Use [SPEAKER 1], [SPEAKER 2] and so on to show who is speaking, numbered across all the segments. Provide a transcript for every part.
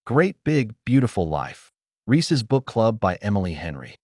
[SPEAKER 1] Great Big Beautiful Life. Reese's Book Club by Emily Henry.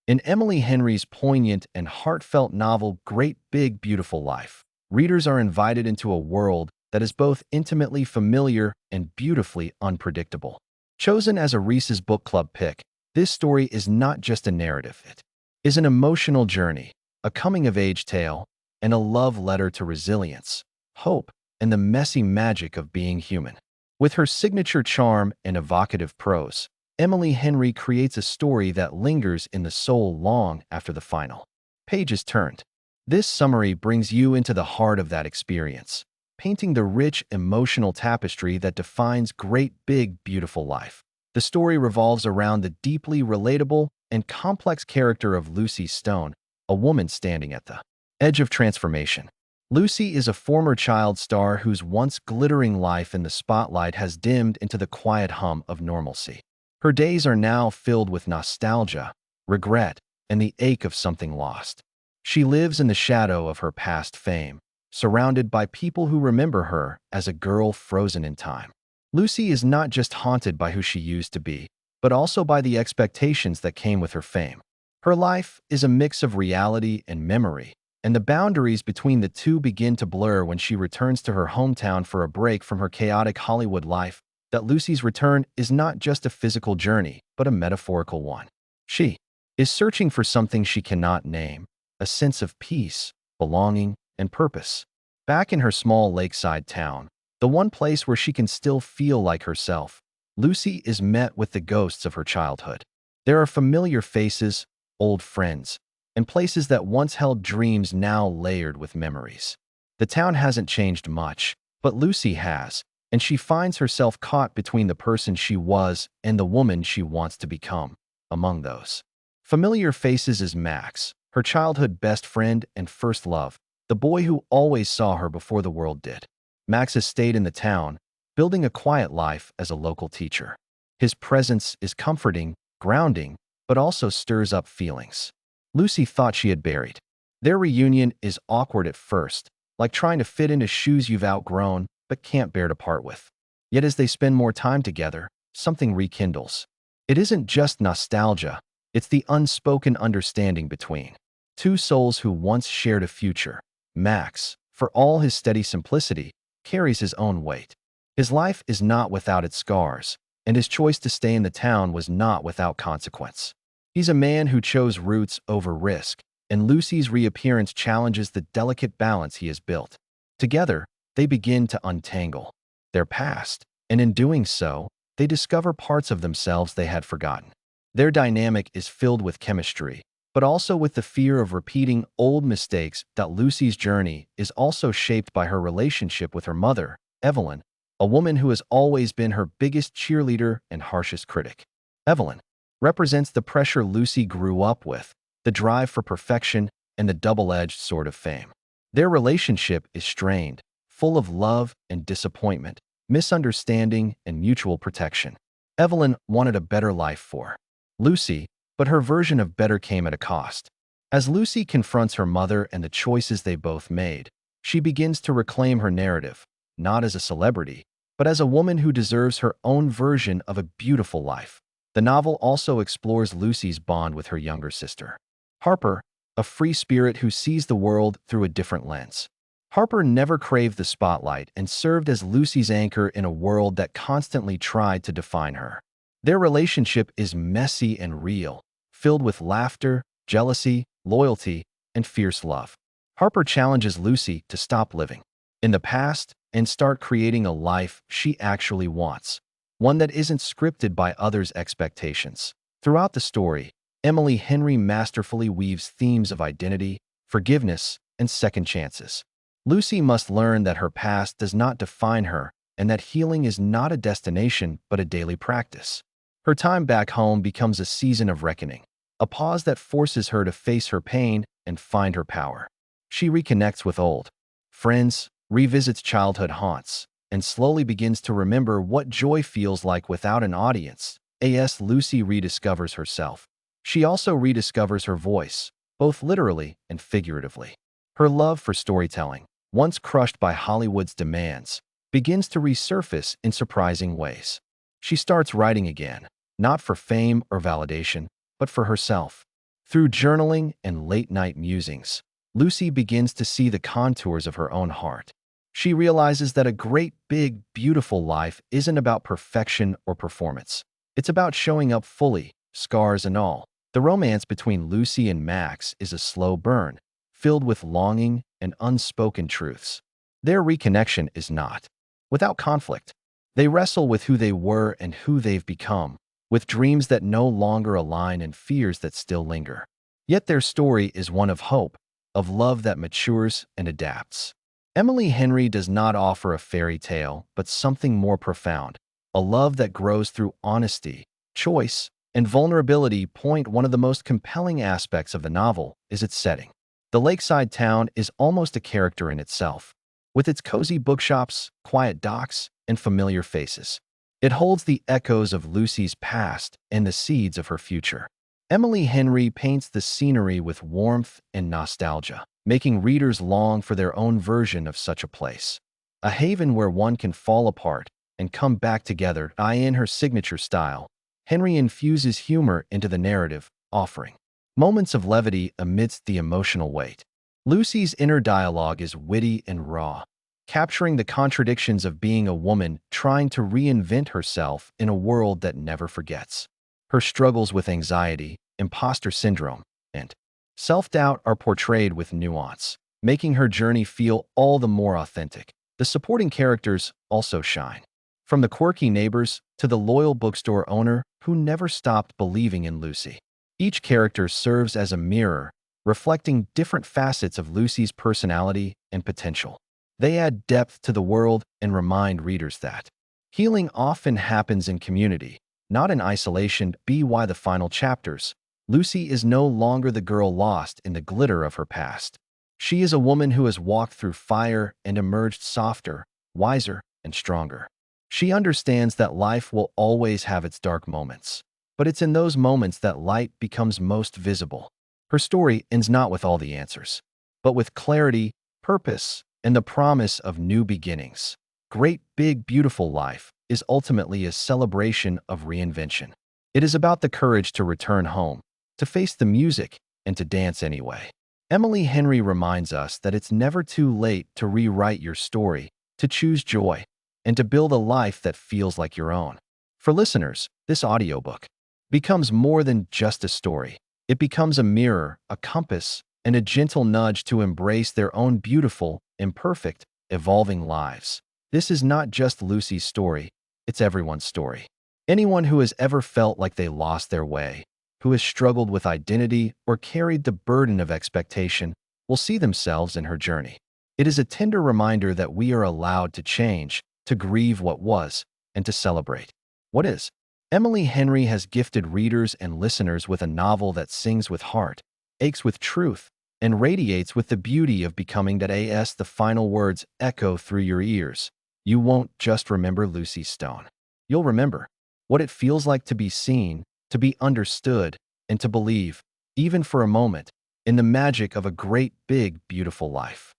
[SPEAKER 1] In Emily Henry's poignant and heartfelt novel Great Big Beautiful Life, readers are invited into a world that is both intimately familiar and beautifully unpredictable. Chosen as a Reese's Book Club pick, this story is not just a narrative. It is an emotional journey, a coming-of-age tale, and a love letter to resilience, hope, and the messy magic of being human. With her signature charm and evocative prose, Emily Henry creates a story that lingers in the soul long after the final page is turned. This summary brings you into the heart of that experience, painting the rich emotional tapestry that defines Great Big Beautiful Life. The story revolves around the deeply relatable and complex character of Lucy Stone, a woman standing at the edge of transformation. Lucy is a former child star whose once glittering life in the spotlight has dimmed into the quiet hum of normalcy. Her days are now filled with nostalgia, regret, and the ache of something lost. She lives in the shadow of her past fame, surrounded by people who remember her as a girl frozen in time. Lucy is not just haunted by who she used to be, but also by the expectations that came with her fame. Her life is a mix of reality and memory, and the boundaries between the two begin to blur when she returns to her hometown for a break from her chaotic Hollywood life. That Lucy's return is not just a physical journey, but a metaphorical one. She is searching for something she cannot name, a sense of peace, belonging, and purpose. Back in her small lakeside town, the one place where she can still feel like herself, Lucy is met with the ghosts of her childhood. There are familiar faces, old friends, and places that once held dreams now layered with memories. The town hasn't changed much, but Lucy has, and she finds herself caught between the person she was and the woman she wants to become. Among those familiar faces is Max, her childhood best friend and first love, the boy who always saw her before the world did. Max has stayed in the town, building a quiet life as a local teacher. His presence is comforting, grounding, but also stirs up feelings Lucy thought she had buried. Their reunion is awkward at first, like trying to fit into shoes you've outgrown but can't bear to part with. Yet as they spend more time together, something rekindles. It isn't just nostalgia, it's the unspoken understanding between two souls who once shared a future. Max, for all his steady simplicity, carries his own weight. His life is not without its scars, and his choice to stay in the town was not without consequence. He's a man who chose roots over risk, and Lucy's reappearance challenges the delicate balance he has built. Together, they begin to untangle their past, and in doing so, they discover parts of themselves they had forgotten. Their dynamic is filled with chemistry, but also with the fear of repeating old mistakes. Lucy's journey is also shaped by her relationship with her mother, Evelyn, a woman who has always been her biggest cheerleader and harshest critic. Evelyn represents the pressure Lucy grew up with, the drive for perfection, and the double-edged sword of fame. Their relationship is strained, full of love and disappointment, misunderstanding and mutual protection. Evelyn wanted a better life for Lucy, but her version of better came at a cost. As Lucy confronts her mother and the choices they both made, she begins to reclaim her narrative, not as a celebrity, but as a woman who deserves her own version of a beautiful life. The novel also explores Lucy's bond with her younger sister, Harper, a free spirit who sees the world through a different lens. Harper never craved the spotlight and served as Lucy's anchor in a world that constantly tried to define her. Their relationship is messy and real, filled with laughter, jealousy, loyalty, and fierce love. Harper challenges Lucy to stop living in the past and start creating a life she actually wants, one that isn't scripted by others' expectations. Throughout the story, Emily Henry masterfully weaves themes of identity, forgiveness, and second chances. Lucy must learn that her past does not define her and that healing is not a destination but a daily practice. Her time back home becomes a season of reckoning, a pause that forces her to face her pain and find her power. She reconnects with old friends, revisits childhood haunts, and slowly begins to remember what joy feels like without an audience. As Lucy rediscovers herself, she also rediscovers her voice, both literally and figuratively. Her love for storytelling, once crushed by Hollywood's demands, begins to resurface in surprising ways. She starts writing again, not for fame or validation, but for herself. Through journaling and late-night musings, Lucy begins to see the contours of her own heart. She realizes that a great, big, beautiful life isn't about perfection or performance. It's about showing up fully, scars and all. The romance between Lucy and Max is a slow burn, filled with longing and unspoken truths. Their reconnection is not without conflict. They wrestle with who they were and who they've become, with dreams that no longer align and fears that still linger. Yet their story is one of hope, of love that matures and adapts. Emily Henry does not offer a fairy tale, but something more profound, a love that grows through honesty, choice, and vulnerability. One of the most compelling aspects of the novel is its setting. The lakeside town is almost a character in itself, with its cozy bookshops, quiet docks, and familiar faces. It holds the echoes of Lucy's past and the seeds of her future. Emily Henry paints the scenery with warmth and nostalgia, making readers long for their own version of such a place. A haven where one can fall apart and come back together. In her signature style, Henry infuses humor into the narrative, offering moments of levity amidst the emotional weight. Lucy's inner dialogue is witty and raw, capturing the contradictions of being a woman trying to reinvent herself in a world that never forgets. Her struggles with anxiety, imposter syndrome, and self-doubt are portrayed with nuance, making her journey feel all the more authentic. The supporting characters also shine, from the quirky neighbors to the loyal bookstore owner who never stopped believing in Lucy. Each character serves as a mirror, reflecting different facets of Lucy's personality and potential. They add depth to the world and remind readers that healing often happens in community, not in isolation. By the final chapters, Lucy is no longer the girl lost in the glitter of her past. She is a woman who has walked through fire and emerged softer, wiser, and stronger. She understands that life will always have its dark moments, but it's in those moments that light becomes most visible. Her story ends not with all the answers, but with clarity, purpose, and the promise of new beginnings. Great Big Beautiful Life is ultimately a celebration of reinvention. It is about the courage to return home, to face the music, and to dance anyway. Emily Henry reminds us that it's never too late to rewrite your story, to choose joy, and to build a life that feels like your own. For listeners, this audiobook becomes more than just a story. It becomes a mirror, a compass, and a gentle nudge to embrace their own beautiful, imperfect, evolving lives. This is not just Lucy's story, it's everyone's story. Anyone who has ever felt like they lost their way, who has struggled with identity or carried the burden of expectation, will see themselves in her journey. It is a tender reminder that we are allowed to change, to grieve what was, and to celebrate what is. Emily Henry has gifted readers and listeners with a novel that sings with heart, aches with truth, and radiates with the beauty of becoming. The final words echo through your ears. You won't just remember Lucy Stone. You'll remember what it feels like to be seen, to be understood, and to believe, even for a moment, in the magic of a great, big, beautiful life.